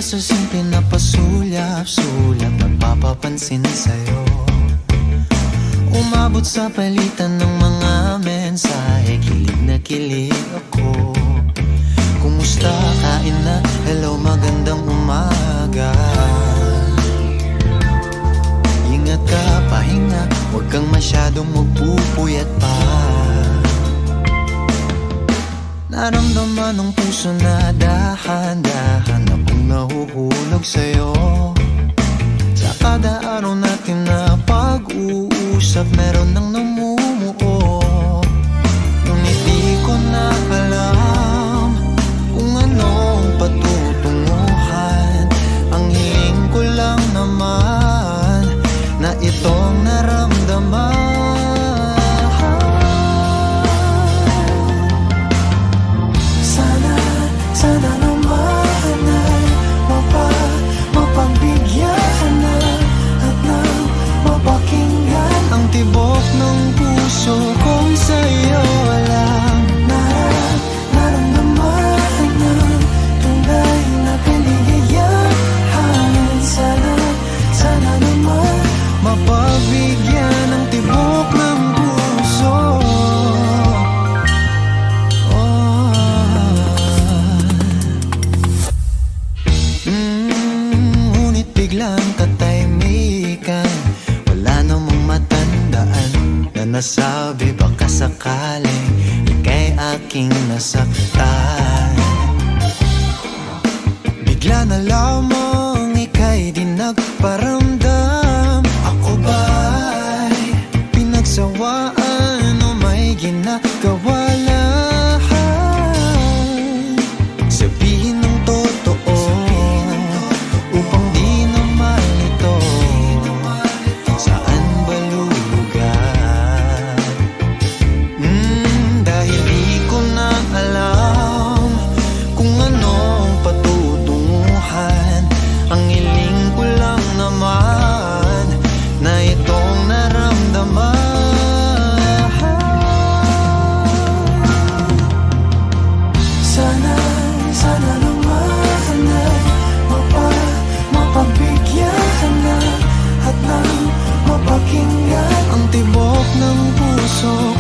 sa simple na pasulyap-sulyap, nagpapapansin sa'yo. Umabot sa palitan ng mga mensahe, kilig na kilig ako. Kumusta, kain na, hello, magandang umaga. Ingat ka, pahinga, huwag kang masyadong magpupuyat pa. Naramdaman ng puso na dahan-dahan akong nahuhulog sa'yo. Sa kada araw natin na pag-uusap, meron nang namumuo. Ngunit di ko na alam kung anong patutunguhan. Ang hiling ko lang naman na itong naramdaman. Sana naman ay mapagbigyan na at nang mapakinggan ang tibok ng puso kong sa'yo lang. Naramdaman ng tunay na kaligayahan. Sana naman mapagbigyan ang tibok ng puso. Ngunit biglang katahimikan, wala namang matandaan na nasabi baka sakaling ika'y aking nasaktan. Bigla na lamang ika'y di nagparamdam. Ako ba'y pinagsawaan o may ginagawa lang? Sabihin ng totoo upang di naman ito saan ba lulugar. Dahil di ko na alam kung anong patutunguhan. Ang hiling ko lang naman na itong naramdaman. Sana naman ay mapagbigyan na at nang mapakinggan ang tibok ng puso